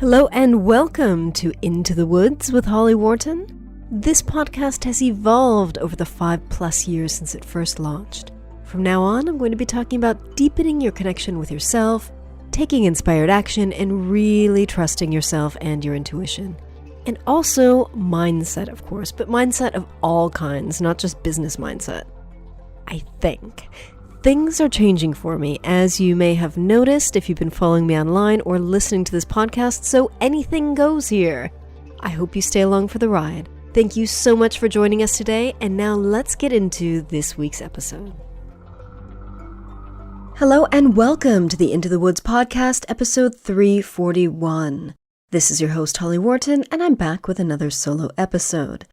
Hello and welcome to Into the Woods with Holly Worton. This podcast has evolved over the 5+ years since it first launched. From now on, I'm going to be talking about deepening your connection with yourself, taking inspired action, and really trusting yourself and your intuition. And also mindset, of course, but mindset of all kinds, not just business mindset. I think. Things are changing for me, as you may have noticed if you've been following me online or listening to this podcast, so anything goes here. I hope you stay along for the ride. Thank you so much for joining us today, and now let's get into this week's episode. Hello and welcome to the Into the Woods podcast, episode 341. This is your host, Holly Worton, and I'm back with another solo episode.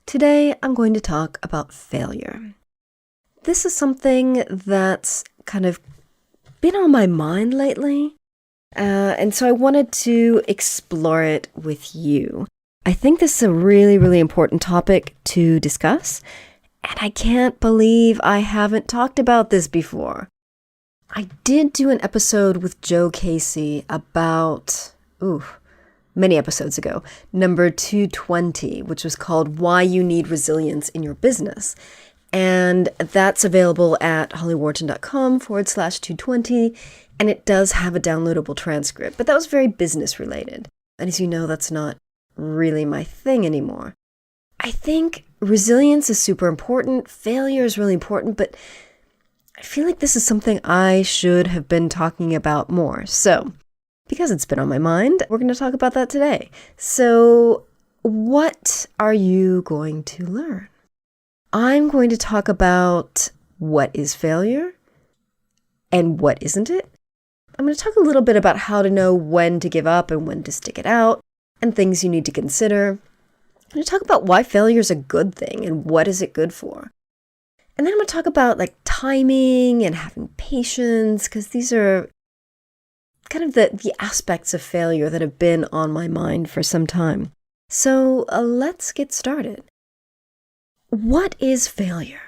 Today, I'm going to talk about failure. This is something that's kind of been on my mind lately, and so I wanted to explore it with you. I think this is a really, really important topic to discuss, and I can't believe I haven't talked about this before. I did do an episode with Joe Casey about, many episodes ago, number 220, which was called Why You Need Resilience in Your Business. And that's available at hollywharton.com/220, and it does have a downloadable transcript, but that was very business related. And as you know, that's not really my thing anymore. I think resilience is super important, failure is really important, but I feel like this is something I should have been talking about more. So, because it's been on my mind, we're going to talk about that today. So, what are you going to learn? I'm going to talk about what is failure and what isn't it. I'm going to talk a little bit about how to know when to give up and when to stick it out and things you need to consider. I'm going to talk about why failure is a good thing and what is it good for. And then I'm going to talk about timing and having patience, because these are kind of the aspects of failure that have been on my mind for some time. So let's get started. What is failure?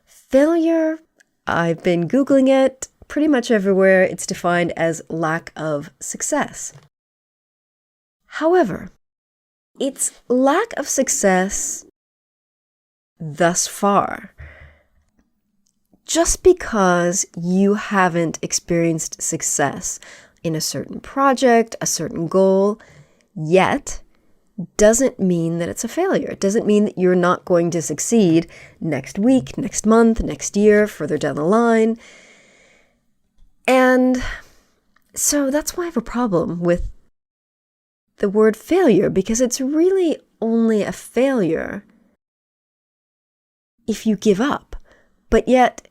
Failure, I've been Googling it pretty much everywhere. It's defined as lack of success. However, it's lack of success thus far. Just because you haven't experienced success in a certain project, a certain goal yet, doesn't mean that it's a failure. It doesn't mean that you're not going to succeed next week, next month, next year, further down the line. And so that's why I have a problem with the word failure, because it's really only a failure if you give up. But yet,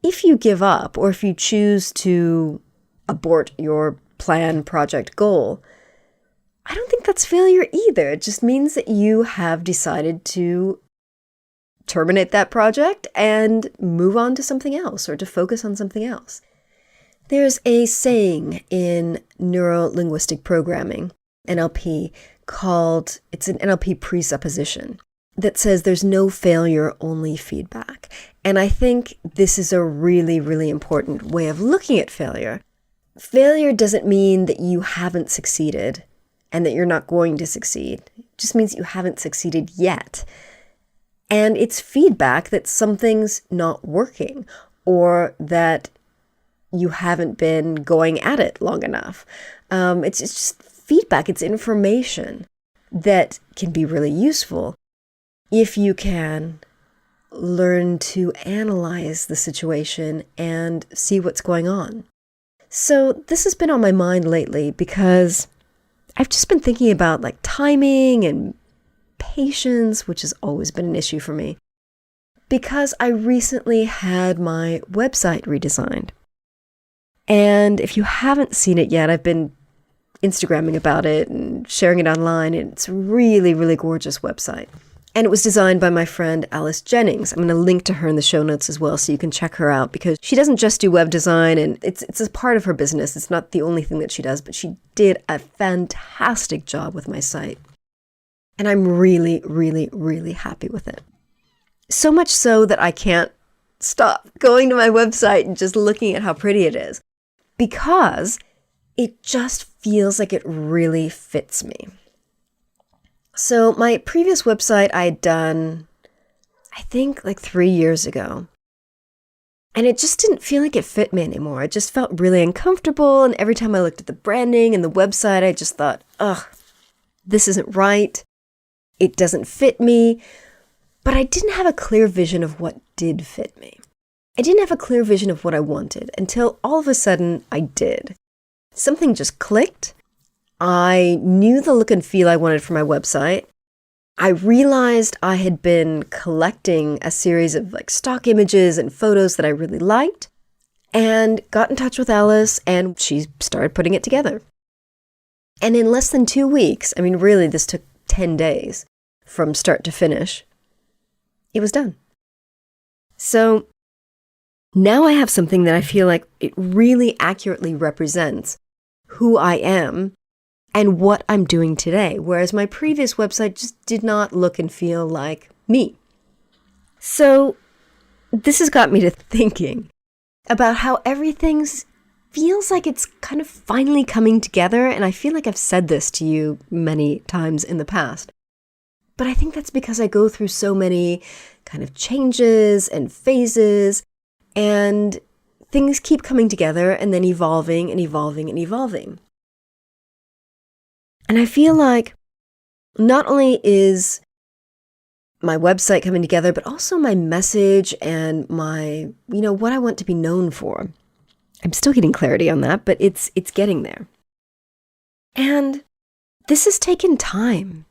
if you give up, or if you choose to abort your plan, project, goal, I don't think that's failure either. It just means that you have decided to terminate that project and move on to something else, or to focus on something else. There's a saying in neuro-linguistic programming, NLP, it's an NLP presupposition that says there's no failure, only feedback. And I think this is a really, really important way of looking at failure. Failure doesn't mean that you haven't succeeded and that you're not going to succeed. It just means you haven't succeeded yet. And it's feedback that something's not working, or that you haven't been going at it long enough. It's just feedback. It's information that can be really useful if you can learn to analyze the situation and see what's going on. So this has been on my mind lately because I've just been thinking about timing and patience, which has always been an issue for me, because I recently had my website redesigned. And if you haven't seen it yet, I've been Instagramming about it and sharing it online, and it's a really, really gorgeous website. And it was designed by my friend Alice Jennings. I'm going to link to her in the show notes as well, so you can check her out, because she doesn't just do web design, and it's a part of her business. It's not the only thing that she does, but she did a fantastic job with my site. And I'm really, really, really happy with it. So much so that I can't stop going to my website and just looking at how pretty it is, because it just feels like it really fits me. So my previous website I had done, I think like 3 years ago. And it just didn't feel like it fit me anymore. It just felt really uncomfortable. And every time I looked at the branding and the website, I just thought, ugh, this isn't right. It doesn't fit me. But I didn't have a clear vision of what did fit me. I didn't have a clear vision of what I wanted until all of a sudden I did. Something just clicked. I knew the look and feel I wanted for my website. I realized I had been collecting a series of like stock images and photos that I really liked and got in touch with Alice, and she started putting it together. And in less than 2 weeks, I mean, really, this took 10 days from start to finish, it was done. So now I have something that I feel like it really accurately represents who I am and what I'm doing today, whereas my previous website just did not look and feel like me. So this has got me to thinking about how everything feels like it's kind of finally coming together, and I feel like I've said this to you many times in the past. But I think that's because I go through so many kind of changes and phases, and things keep coming together and then evolving and evolving and evolving. And I feel like not only is my website coming together, but also my message and my, what I want to be known for. I'm still getting clarity on that, but it's getting there. And this has taken time.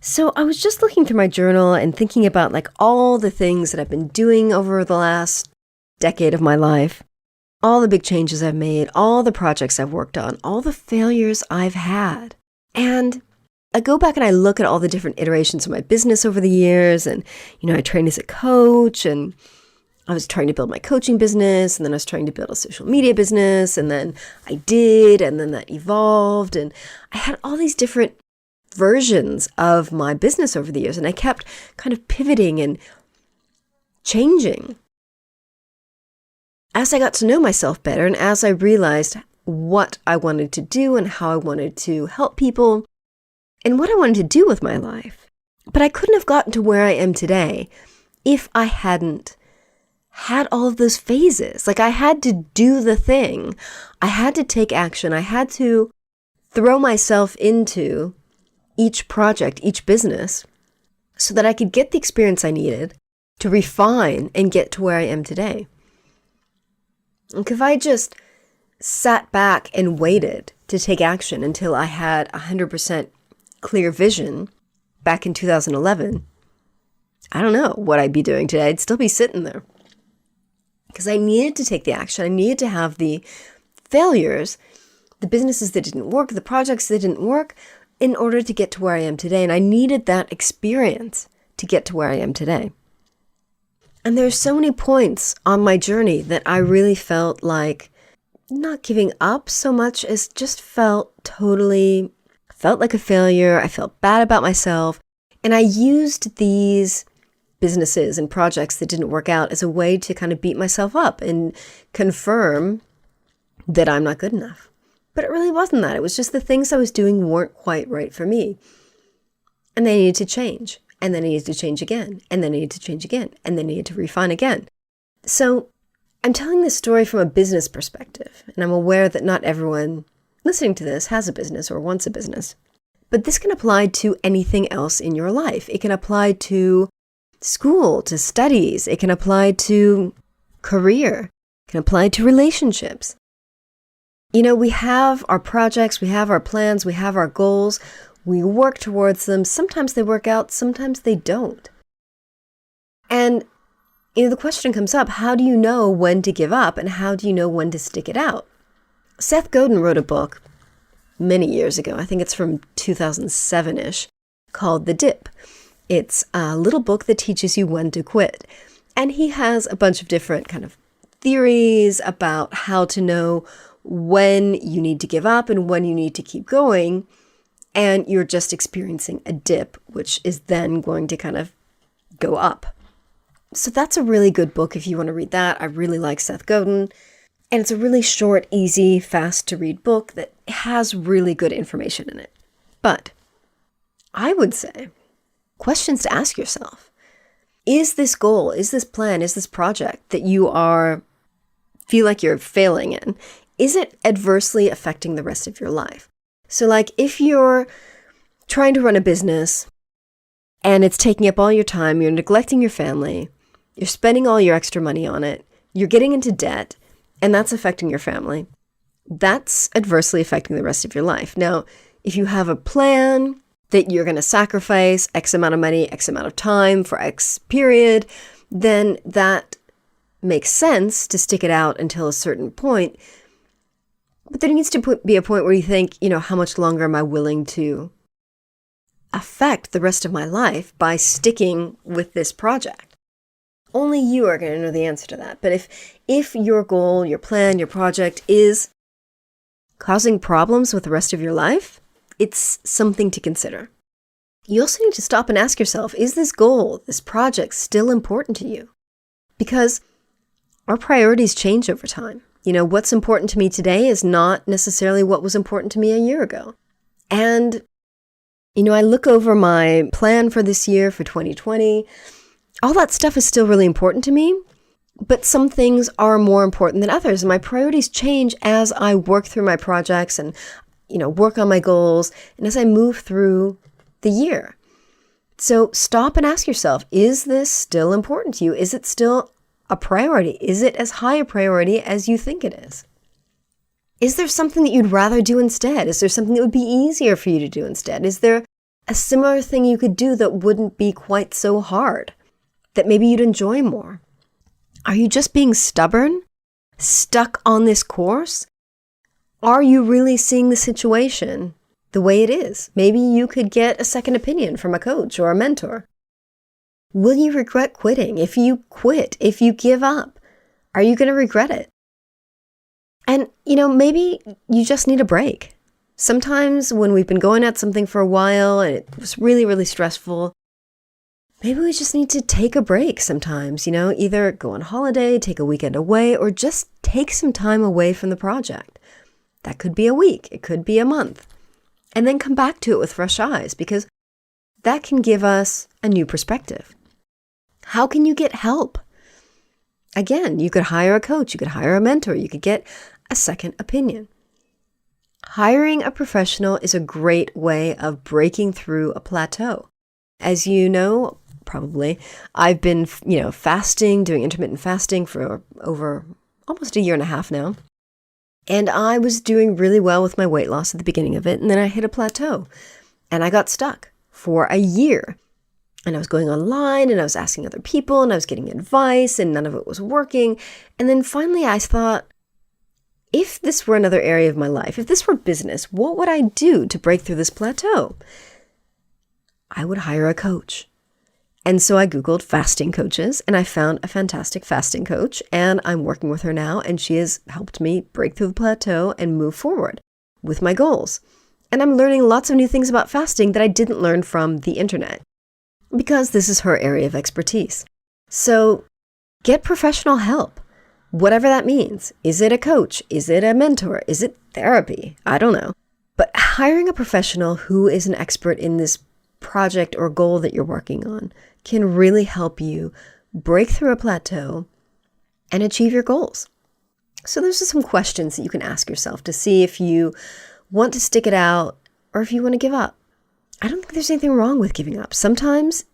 So I was just looking through my journal and thinking about like all the things that I've been doing over the last decade of my life, all the big changes I've made, all the projects I've worked on, all the failures I've had. And I go back and I look at all the different iterations of my business over the years, and, I trained as a coach, and I was trying to build my coaching business, and then I was trying to build a social media business, and then I did, and then that evolved, and I had all these different versions of my business over the years, and I kept kind of pivoting and changing as I got to know myself better, and as I realized what I wanted to do and how I wanted to help people and what I wanted to do with my life. But I couldn't have gotten to where I am today if I hadn't had all of those phases. Like, I had to do the thing. I had to take action. I had to throw myself into each project, each business, so that I could get the experience I needed to refine and get to where I am today. Like, if I just sat back and waited to take action until I had 100% clear vision back in 2011, I don't know what I'd be doing today. I'd still be sitting there. Because I needed to take the action. I needed to have the failures, the businesses that didn't work, the projects that didn't work, in order to get to where I am today. And I needed that experience to get to where I am today. And there's so many points on my journey that I really felt like not giving up so much as just felt like a failure. I felt bad about myself. And I used these businesses and projects that didn't work out as a way to kind of beat myself up and confirm that I'm not good enough. But it really wasn't that. It was just the things I was doing weren't quite right for me. And they needed to change. And then I needed to change again. And then I needed to change again. And then I needed to refine again. So I'm telling this story from a business perspective, and I'm aware that not everyone listening to this has a business or wants a business. But this can apply to anything else in your life. It can apply to school, to studies. It can apply to career. It can apply to relationships. We have our projects, we have our plans, we have our goals. We work towards them. Sometimes they work out, sometimes they don't. And the question comes up, how do you know when to give up and how do you know when to stick it out? Seth Godin wrote a book many years ago, I think it's from 2007-ish, called The Dip. It's a little book that teaches you when to quit. And he has a bunch of different kind of theories about how to know when you need to give up and when you need to keep going. And you're just experiencing a dip, which is then going to kind of go up. So that's a really good book if you want to read that. I really like Seth Godin. And it's a really short, easy, fast to read book that has really good information in it. But I would say, questions to ask yourself. Is this goal, is this plan, is this project that you feel like you're failing in, is it adversely affecting the rest of your life? So like if you're trying to run a business and it's taking up all your time, you're neglecting your family, you're spending all your extra money on it, you're getting into debt, and that's affecting your family, that's adversely affecting the rest of your life. Now, if you have a plan that you're going to sacrifice X amount of money, X amount of time for X period, then that makes sense to stick it out until a certain point. But there needs to be a point where you think, how much longer am I willing to affect the rest of my life by sticking with this project? Only you are going to know the answer to that. But if your goal, your plan, your project is causing problems with the rest of your life, it's something to consider. You also need to stop and ask yourself, is this goal, this project still important to you? Because our priorities change over time. What's important to me today is not necessarily what was important to me a year ago. And, I look over my plan for this year, for 2020. All that stuff is still really important to me, but some things are more important than others. And my priorities change as I work through my projects and, work on my goals and as I move through the year. So stop and ask yourself, is this still important to you? Is it still a priority? Is it as high a priority as you think it is? Is there something that you'd rather do instead? Is there something that would be easier for you to do instead? Is there a similar thing you could do that wouldn't be quite so hard, that maybe you'd enjoy more? Are you just being stubborn, stuck on this course? Are you really seeing the situation the way it is? Maybe you could get a second opinion from a coach or a mentor. Will you regret quitting? If you quit, if you give up, are you going to regret it? And, maybe you just need a break. Sometimes when we've been going at something for a while and it was really, really stressful, maybe we just need to take a break sometimes, either go on holiday, take a weekend away, or just take some time away from the project. That could be a week, it could be a month, and then come back to it with fresh eyes, because that can give us a new perspective. How can you get help? Again, you could hire a coach, you could hire a mentor, you could get a second opinion. Hiring a professional is a great way of breaking through a plateau. As you know, probably, I've been, fasting, doing intermittent fasting for over almost a year and a half now. And I was doing really well with my weight loss at the beginning of it. And then I hit a plateau and I got stuck for a year. And I was going online and I was asking other people and I was getting advice and none of it was working. And then finally I thought, if this were another area of my life, if this were business, what would I do to break through this plateau? I would hire a coach. And so I Googled fasting coaches and I found a fantastic fasting coach, and I'm working with her now, and she has helped me break through the plateau and move forward with my goals. And I'm learning lots of new things about fasting that I didn't learn from the internet, because this is her area of expertise. So get professional help, whatever that means. Is it a coach? Is it a mentor? Is it therapy? I don't know. But hiring a professional who is an expert in this project or goal that you're working on can really help you break through a plateau and achieve your goals. So those are some questions that you can ask yourself to see if you want to stick it out or if you want to give up. I don't think there's anything wrong with giving up. Sometimes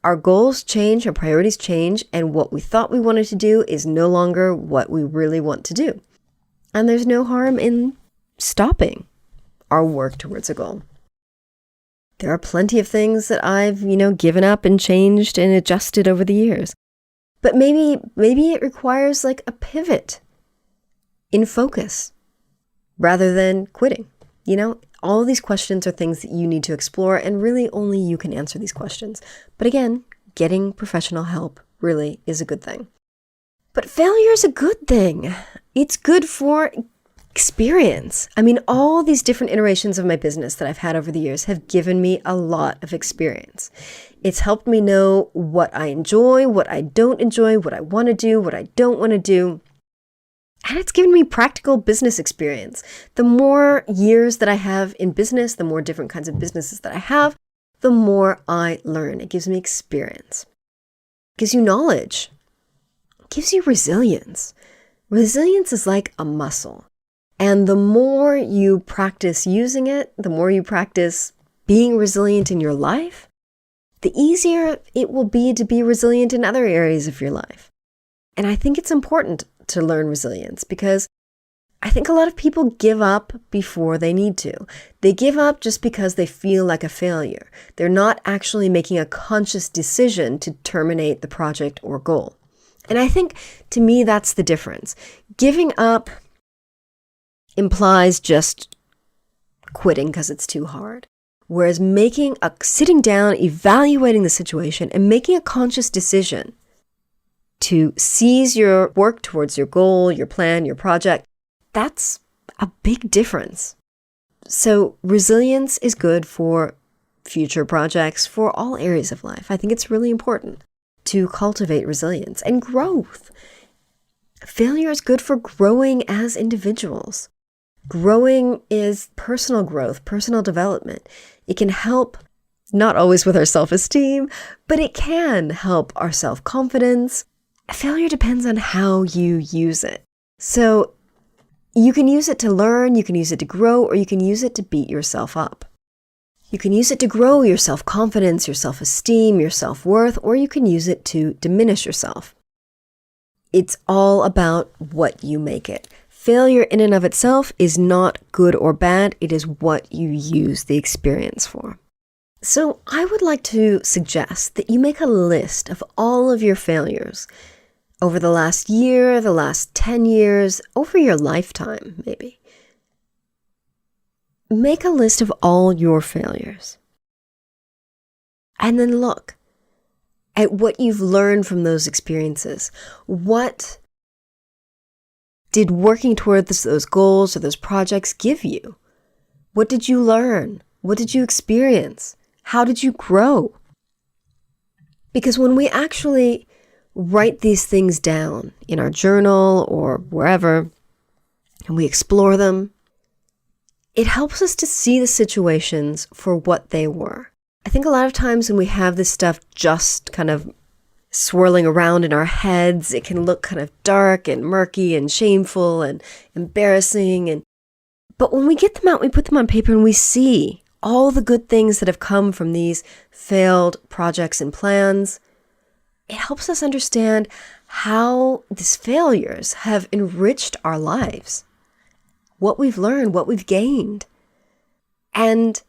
our goals change, our priorities change, and what we thought we wanted to do is no longer what we really want to do. And there's no harm in stopping our work towards a goal. There are plenty of things that I've, given up and changed and adjusted over the years. But maybe it requires like a pivot in focus rather than quitting. All of these questions are things that you need to explore, and really only you can answer these questions. But again, getting professional help really is a good thing. But failure is a good thing. It's good for experience. All these different iterations of my business that I've had over the years have given me a lot of experience. It's helped me know what I enjoy, what I don't enjoy, what I want to do, what I don't want to do. And it's given me practical business experience. The more years that I have in business, the more different kinds of businesses that I have, the more I learn. It gives me experience. It gives you knowledge. It gives you resilience. Resilience is like a muscle. And the more you practice using it, the more you practice being resilient in your life, the easier it will be to be resilient in other areas of your life. And I think it's important to learn resilience because I think a lot of people give up before they need to. They give up just because they feel like a failure. They're not actually making a conscious decision to terminate the project or goal. And I think, to me, that's the difference. Giving up implies just quitting because it's too hard. Whereas sitting down, evaluating the situation, and making a conscious decision to seize your work towards your goal, your plan, your project, that's a big difference. So resilience is good for future projects, for all areas of life. I think it's really important to cultivate resilience and growth. Failure is good for growing as individuals. Growing is personal growth, personal development. It can help, not always with our self-esteem, but it can help our self-confidence. Failure depends on how you use it. So you can use it to learn, you can use it to grow, or you can use it to beat yourself up. You can use it to grow your self-confidence, your self-esteem, your self-worth, or you can use it to diminish yourself. It's all about what you make it. Failure in and of itself is not good or bad. It is what you use the experience for. So I would like to suggest that you make a list of all of your failures over the last year, the last 10 years, over your lifetime, maybe. Make a list of all your failures. And then look at what you've learned from those experiences. What did working towards those goals or those projects give you? What did you learn? What did you experience? How did you grow? Because when we actually write these things down in our journal or wherever, and we explore them, it helps us to see the situations for what they were. I think a lot of times when we have this stuff just kind of swirling around in our heads, it can look kind of dark and murky and shameful and embarrassing. But when we get them out, we put them on paper and we see all the good things that have come from these failed projects and plans, it helps us understand how these failures have enriched our lives, what we've learned, what we've gained. And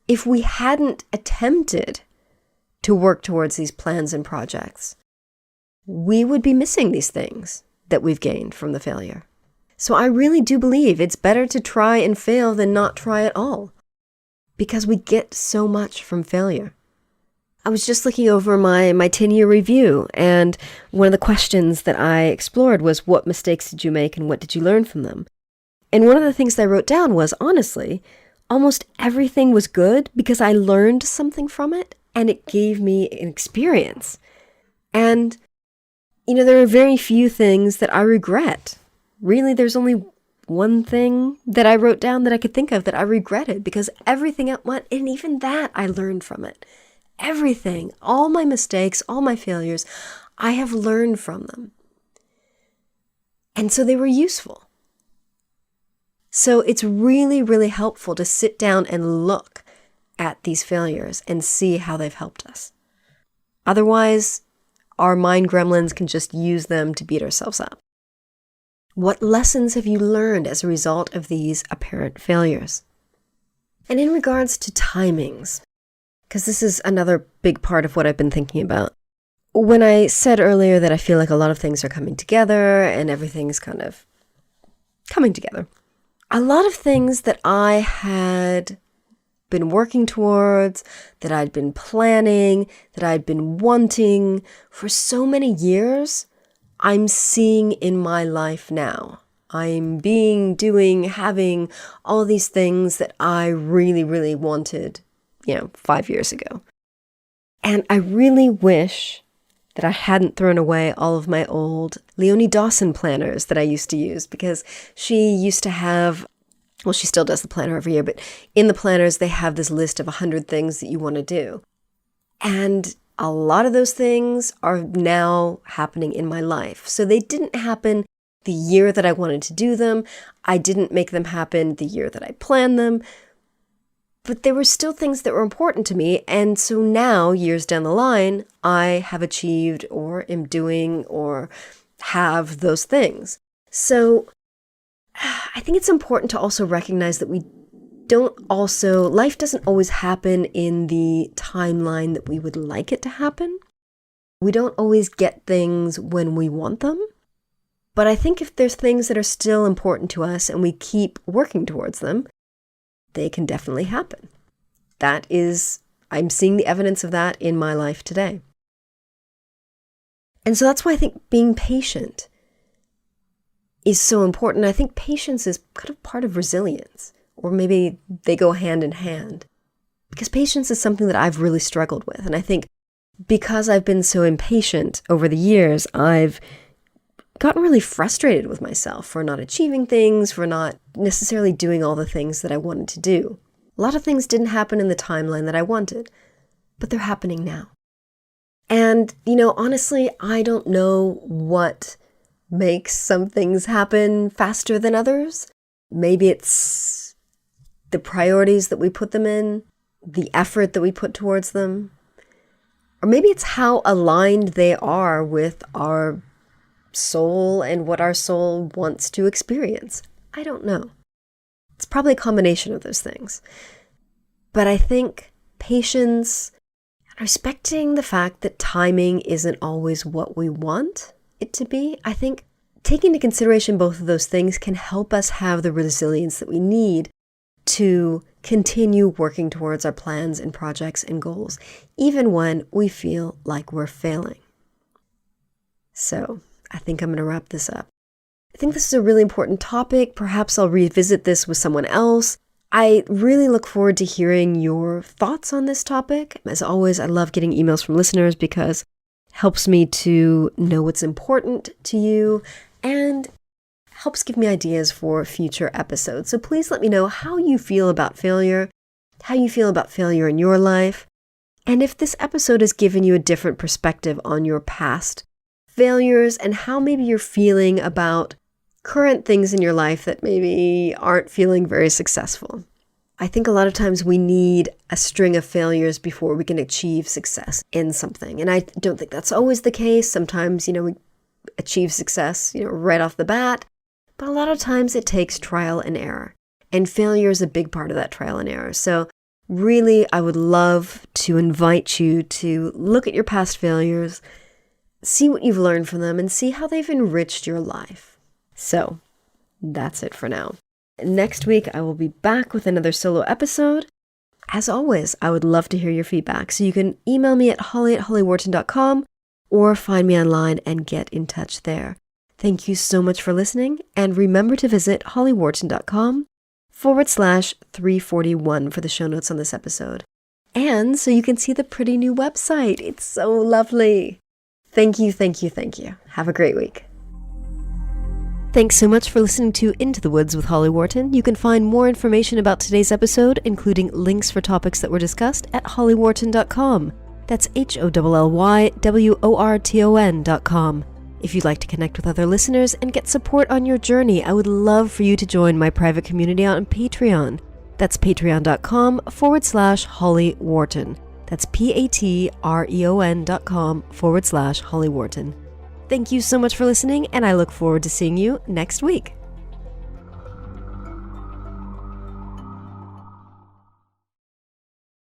if we hadn't attempted to work towards these plans and projects, we would be missing these things that we've gained from the failure. So I really do believe it's better to try and fail than not try at all, because we get so much from failure. I was just looking over my 10-year review, and one of the questions that I explored was, what mistakes did you make and what did you learn from them? And one of the things that I wrote down was, honestly, almost everything was good because I learned something from it and it gave me an experience. And, there are very few things that I regret. Really, there's only one thing that I wrote down that I could think of that I regretted, because everything else went, and even that I learned from it. Everything, all my mistakes, all my failures, I have learned from them. And so they were useful. So it's really, really helpful to sit down and look at these failures and see how they've helped us. Otherwise, our mind gremlins can just use them to beat ourselves up. What lessons have you learned as a result of these apparent failures? And in regards to timings, because this is another big part of what I've been thinking about. When I said earlier that I feel like a lot of things are coming together and everything's kind of coming together, a lot of things that I had been working towards, that I'd been planning, that I'd been wanting for so many years, I'm seeing in my life now. I'm doing, having all these things that I really, really wanted 5 years ago. And I really wish that I hadn't thrown away all of my old Leonie Dawson planners that I used to use, because she used to have, well, she still does the planner every year, but in the planners, they have this list of 100 things that you want to do. And a lot of those things are now happening in my life. So they didn't happen the year that I wanted to do them. I didn't make them happen the year that I planned them. But there were still things that were important to me. And so now, years down the line, I have achieved or am doing or have those things. So I think it's important to also recognize that life doesn't always happen in the timeline that we would like it to happen. We don't always get things when we want them. But I think if there's things that are still important to us and we keep working towards them, they can definitely happen. I'm seeing the evidence of that in my life today. And so that's why I think being patient is so important. I think patience is kind of part of resilience, or maybe they go hand in hand. Because patience is something that I've really struggled with. And I think because I've been so impatient over the years, I've gotten really frustrated with myself for not achieving things, for not necessarily doing all the things that I wanted to do. A lot of things didn't happen in the timeline that I wanted, but they're happening now. And, honestly, I don't know what makes some things happen faster than others. Maybe it's the priorities that we put them in, the effort that we put towards them, or maybe it's how aligned they are with our soul and what our soul wants to experience. I don't know. It's probably a combination of those things. But I think patience and respecting the fact that timing isn't always what we want it to be, I think taking into consideration both of those things can help us have the resilience that we need to continue working towards our plans and projects and goals, even when we feel like we're failing. So I think I'm going to wrap this up. I think this is a really important topic. Perhaps I'll revisit this with someone else. I really look forward to hearing your thoughts on this topic. As always, I love getting emails from listeners because it helps me to know what's important to you and helps give me ideas for future episodes. So please let me know how you feel about failure, how you feel about failure in your life, and if this episode has given you a different perspective on your past failures and how maybe you're feeling about current things in your life that maybe aren't feeling very successful. I think a lot of times we need a string of failures before we can achieve success in something. And I don't think that's always the case. Sometimes, we achieve success, right off the bat. But a lot of times it takes trial and error. And failure is a big part of that trial and error. So really, I would love to invite you to look at your past failures, see what you've learned from them, and see how they've enriched your life. So that's it for now. Next week, I will be back with another solo episode. As always, I would love to hear your feedback. So you can email me at holly@hollyworton.com or find me online and get in touch there. Thank you so much for listening. And remember to visit hollyworton.com/341 for the show notes on this episode. And so you can see the pretty new website. It's so lovely. Thank you, thank you, thank you. Have a great week. Thanks so much for listening to Into the Woods with Holly Worton. You can find more information about today's episode, including links for topics that were discussed, at hollyworton.com. That's HOLLYWORTON.com. If you'd like to connect with other listeners and get support on your journey, I would love for you to join my private community on Patreon. That's patreon.com/Holly Worton. That's patreon.com/Holly Worton. Thank you so much for listening, and I look forward to seeing you next week.